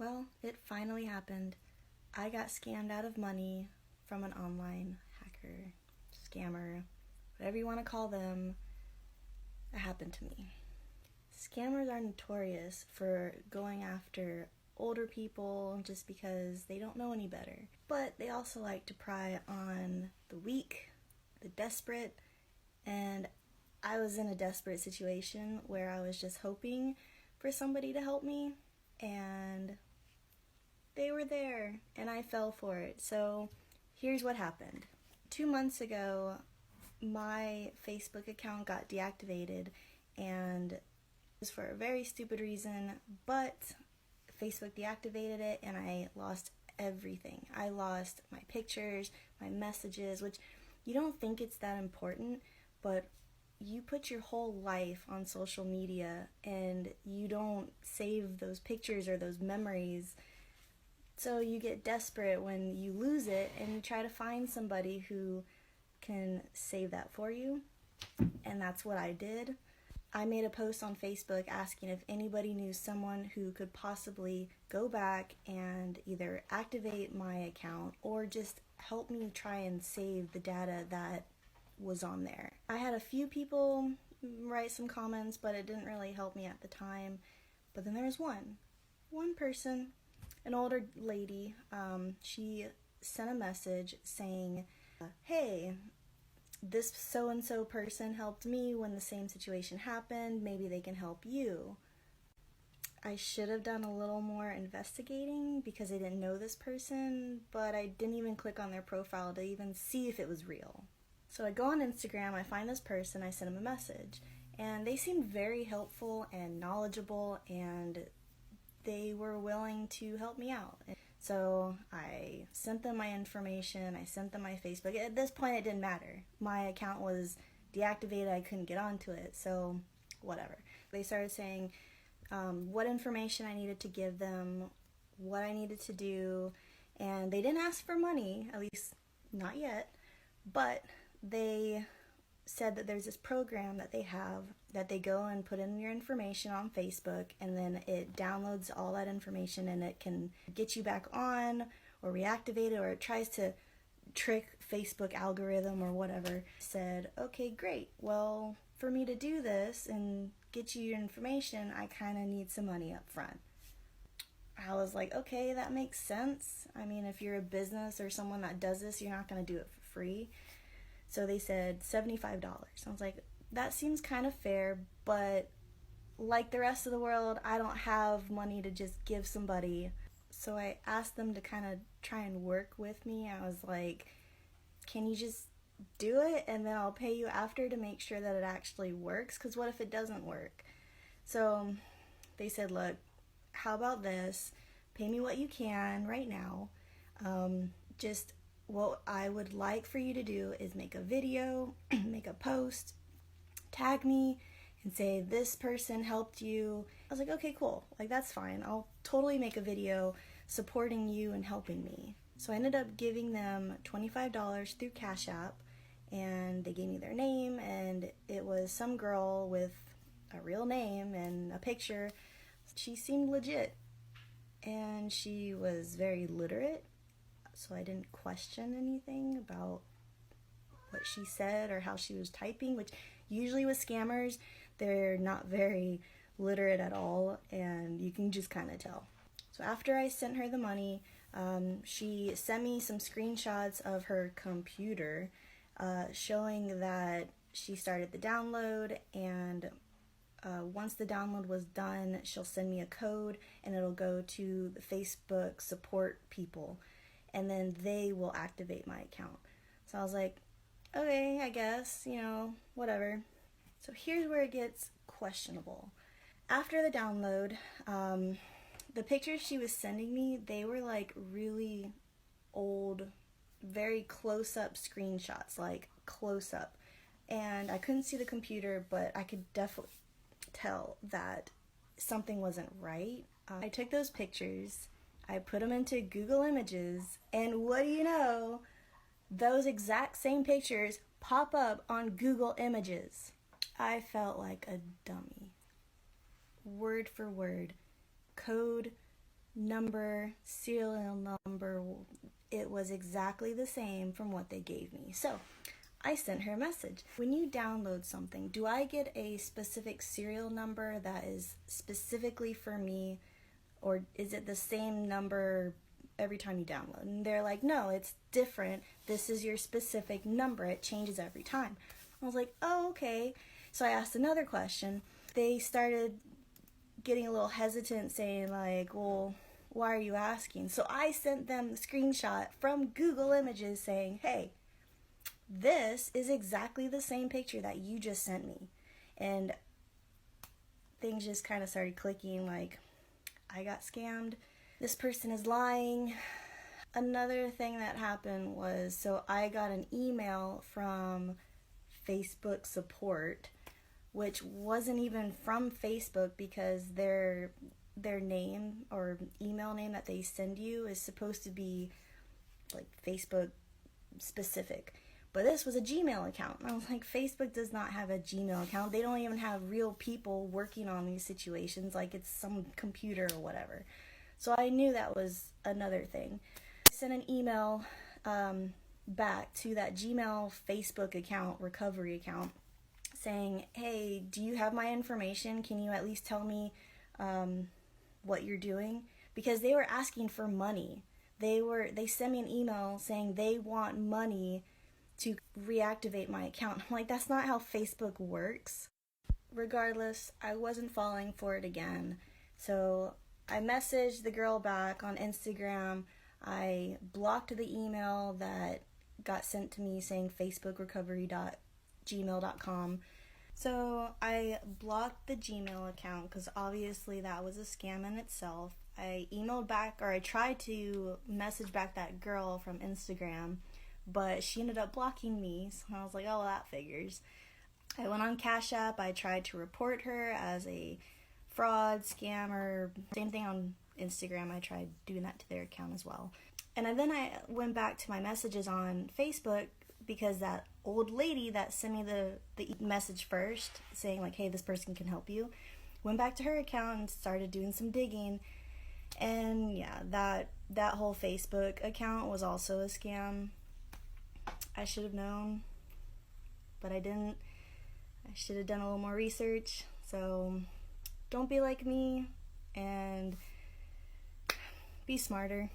Well, it finally happened. I got scammed out of money from an online hacker, scammer, whatever you want to call them. It happened to me. Scammers are notorious for going after older people just because they don't know any better. But they also like to pry on the weak, the desperate, and I was in a desperate situation where I was just hoping for somebody to help me, and they were there and I fell for it. So here's what happened. 2 months ago, my Facebook account got deactivated, and it was for a very stupid reason, but Facebook deactivated it and I lost everything. I lost my pictures, my messages, which you don't think it's that important, but you put your whole life on social media and you don't save those pictures or those memories. So you get desperate when you lose it and you try to find somebody who can save that for you. And that's what I did. I made a post on Facebook asking if anybody knew someone who could possibly go back and either activate my account or just help me try and save the data that was on there. I had a few people write some comments, but it didn't really help me at the time. But then there was one person, an older lady. She sent a message saying, hey, this so-and-so person helped me when the same situation happened. Maybe they can help you. I should have done a little more investigating because I didn't know this person, but I didn't even click on their profile to even see if it was real. So I go on Instagram, I find this person, I send them a message, and they seemed very helpful and knowledgeable, and they were willing to help me out. So I sent them my information, I sent them my Facebook. At this point it didn't matter. My account was deactivated, I couldn't get onto it, so whatever. They started saying what information I needed to give them, what I needed to do, and they didn't ask for money, at least not yet, but they said that there's this program that they have that they go and put in your information on Facebook, and then it downloads all that information and it can get you back on or reactivate it, or it tries to trick Facebook algorithm or whatever. Said, okay, great. Well, for me to do this and get you your information, I kind of need some money up front. I was like, okay, that makes sense. I mean, if you're a business or someone that does this, you're not going to do it for free. So they said $75. I was like, that seems kind of fair, but like the rest of the world, I don't have money to just give somebody. So I asked them to kind of try and work with me. I was like, can you just do it and then I'll pay you after to make sure that it actually works? Because what if it doesn't work? So they said, look, how about this? Pay me what you can right now. Just what I would like for you to do is make a video, make a post, tag me, and say this person helped you. I was like, okay, cool. Like, that's fine. I'll totally make a video supporting you and helping me. So I ended up giving them $25 through Cash App, and they gave me their name, and it was some girl with a real name and a picture. She seemed legit, and she was very literate, so I didn't question anything about what she said or how she was typing, which usually with scammers, they're not very literate at all, and you can just kind of tell. So after I sent her the money, she sent me some screenshots of her computer showing that she started the download, and once the download was done, she'll send me a code and it'll go to the Facebook support people, and then they will activate my account. So I was like, okay, I guess, whatever. So here's where it gets questionable. After the download, the pictures she was sending me, they were like really old, very close-up screenshots, like close-up. And I couldn't see the computer, but I could definitely tell that something wasn't right. I took those pictures, I put them into Google Images, and what do you know? Those exact same pictures pop up on Google Images. I felt like a dummy. Word for word, code number, serial number, it was exactly the same from what they gave me. So I sent her a message. When you download something, do I get a specific serial number that is specifically for me, or is it the same number every time you download? And they're like, no, it's different. This is your specific number. It changes every time. I was like, oh, okay. So I asked another question. They started getting a little hesitant, saying like, well, why are you asking? So I sent them a screenshot from Google Images saying, hey, this is exactly the same picture that you just sent me. And things just kind of started clicking, like, I got scammed. This person is lying. Another thing that happened was, so I got an email from Facebook support, which wasn't even from Facebook, because their name or email name that they send you is supposed to be like Facebook specific. But this was a Gmail account. And I was like, Facebook does not have a Gmail account. They don't even have real people working on these situations, like it's some computer or whatever. So I knew that was another thing. I sent an email back to that Gmail Facebook account, recovery account, saying, hey, do you have my information? Can you at least tell me what you're doing? Because they were asking for money. They sent me an email saying they want money to reactivate my account. I'm like, that's not how Facebook works. Regardless, I wasn't falling for it again. So I messaged the girl back on Instagram. I blocked the email that got sent to me saying facebookrecovery.gmail.com. So I blocked the Gmail account because obviously that was a scam in itself. I emailed back, or I tried to message back that girl from Instagram, but she ended up blocking me. So I was like, oh, well, that figures. I went on Cash App. I tried to report her as a fraud, scammer. Same thing on Instagram. I tried doing that to their account as well. And then I went back to my messages on Facebook, because that old lady that sent me the message first saying like, hey, this person can help you, went back to her account and started doing some digging. And yeah, that whole Facebook account was also a scam. I should have known, but I didn't. I should have done a little more research. So don't be like me and be smarter.